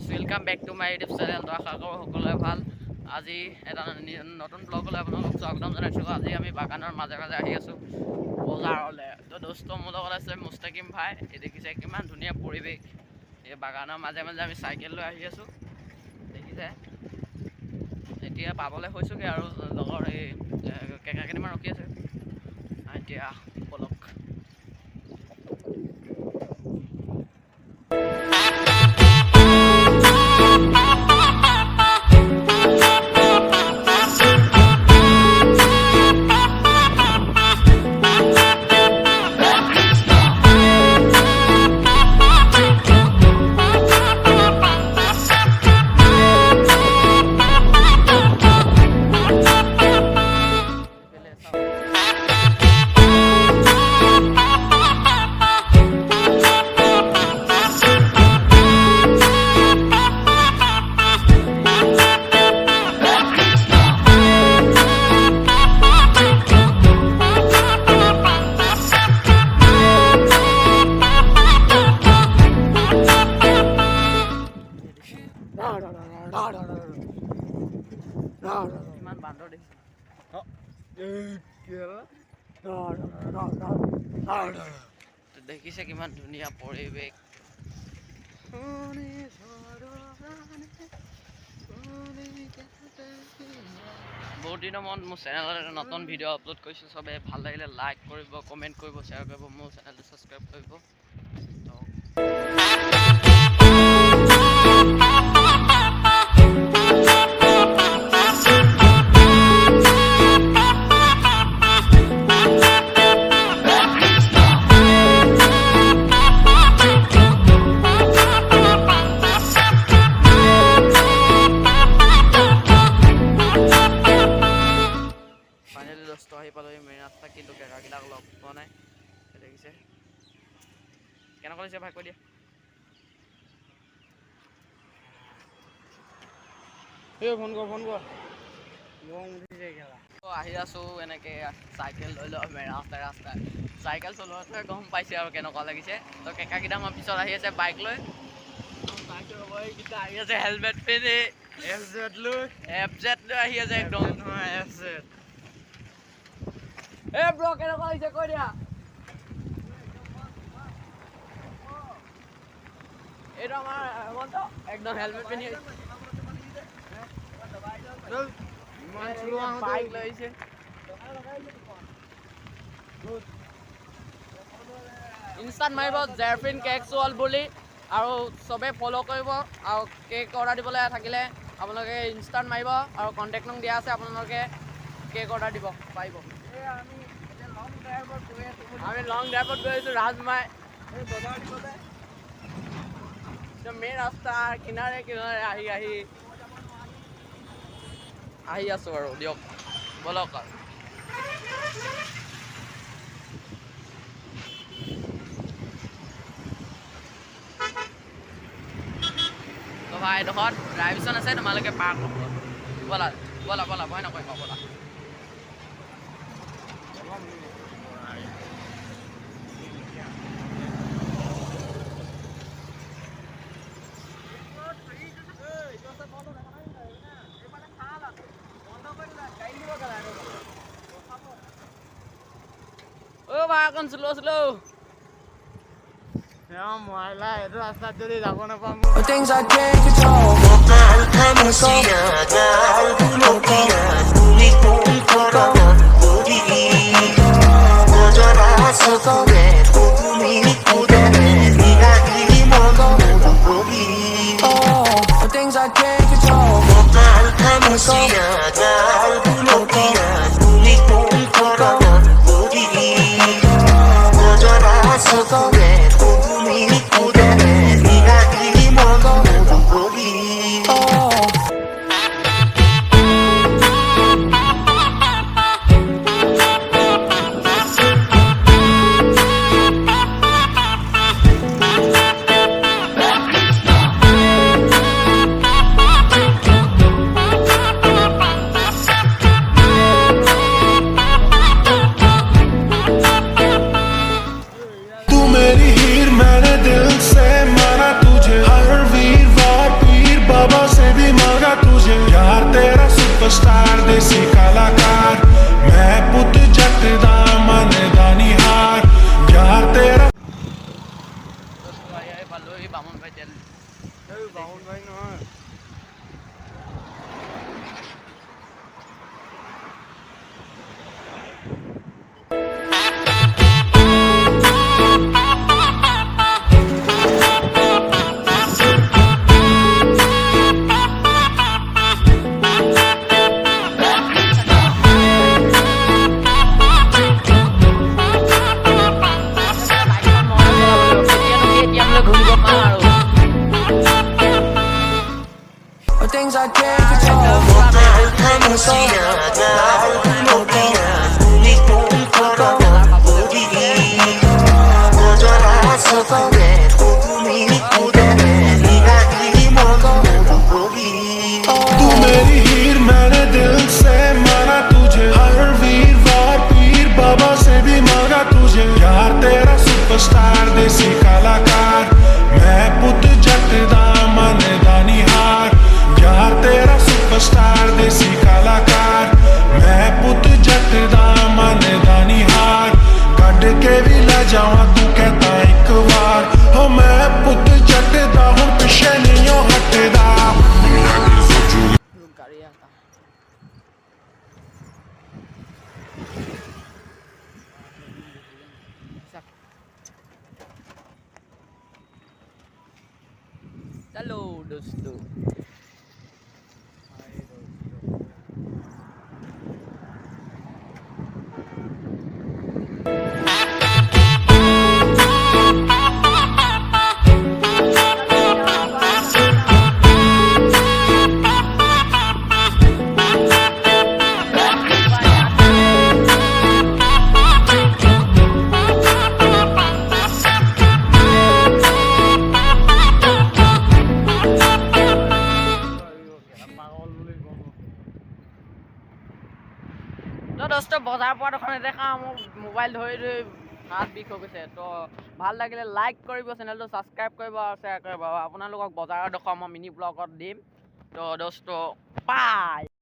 Welcome back to my YouTube channel. तो आशा करो সকলোৱে ভাল। আজি এটা নতুন ব্লগলৈ আপোনালোকক স্বাগতম জনাইছোঁ। আজি আমি বাগানৰ মাজে মাজে আহি আছোঁ বজাৰলৈ। তো দোস্ত মোৰ লগত আছে মুস্তাকিম ভাই। এই দেখিছে কিমান ধুনীয়া পৰিৱেশ। এই বাগানৰ মাজে মাজে আমি চাইকেল লৈ আহি আছোঁ, দেখিছে। এতিয়া পাবলৈ হৈছোঁগৈ আৰু লগৰ এই কেঁকা কেইটামান ৰখি আছে। এতিয়া বলক। কিমান বান্দৰ দেখিছে, কিমান ধুনীয়া পৰিৱেশ। বহুত দিনৰ মূৰত মোৰ চেনেলত এটা নতুন ভিডিঅ' আপলোড কৰিছোঁ। চবে ভাল লাগিলে লাইক কৰিব, কমেণ্ট কৰিব, শ্বেয়াৰ কৰিব, মোৰ চেনেলটো ছাবস্ক্ৰাইব কৰিব। আহি পালোঁ মেইন ৰাস্তা, কিন্তু কেঁকাকেইটাক লগ পোৱা নাই। দেখিছে কেনেকুৱা হৈছে ভাই, কৈ দিয়া। আহি আছোঁ এনেকৈ চাইকেল লৈ লওঁ ৰাস্তাই চাইকেল চলোৱাটোৱে গম পাইছে আৰু কেনেকুৱা লাগিছে। তো কেঁকাকেইটা আমাৰ পিছত আহি আছে বাইক লৈ। আহি আছে হেলমেট পিন্ধি, FZ লৈ আহি আছে একদম। ব্ৰ কেনেকুৱা হৈছে কৈ দিয়া। এইটো আমাৰ হেমন্ত একদম হেলমেট পিন্ধি বাইক লৈ আহিছে। ইনষ্টাত মাৰিব জেৰফিন কেক ৱাল বুলি, আৰু চবে ফ'ল' কৰিব। আৰু কেক অৰ্ডাৰ দিবলৈ থাকিলে আপোনালোকে ইনষ্টাত মাৰিব, আৰু কণ্টেক্ট নম্বৰ দিয়া আছে, আপোনালোকে কেক অৰ্ডাৰ দিব পাৰিব। আমি লং ড্ৰাইভত গৈ আছোঁ ৰাজমাই মেইন ৰাস্তা কিনাৰে আহি আছোঁ আৰু দিয়ক বলক। আৰু তো ভাই এডোখৰত ড্ৰাইভিছন আছে, তোমালোকে পাৰ কৰিব। ব'লা ভয় নকৰিব, ব'লা। ভাই অকণ শ্ল' এইটো ৰাস্তাত যদি যাব নাপাম। देसी कलाकार मैं पुत जट दा मन दा निहार यार तेरा বামুন ভাই তেল বামুন ভাই নহয় Things I can't control. तू मेरी हीर मैंने दिल से माना तुझे हर वीरवार पीर बाबा से भी मांगा तुझे यार तेरा सुपरस्टार देसी कलाकार मैं पुत जट दा मन दा निहार यार तेरा सुपरस्टार देसी कलाकार मैं पुत जट दा मन दा निहार कट के भी ले जावा तू कहता एक बार हो मैं पुत जट दा हूं पिछे नहीं हो हटदा गाड़ी आता चलो दोस्तों তো দোস্ত বজাৰ পৰা দোকানে দেখা মোৰ মোবাইল ধৰি ধৰি হাত বিষ হৈ গৈছে তো ভাল লাগিলে লাইক কৰিব চেনেলটো ছাবস্ক্ৰাইব কৰিব আৰু শ্বেয়াৰ কৰিব আপোনালোকক বজাৰৰ দেখুৱাম মই মিনি ব্লগত দিম তো দোস্ত বাই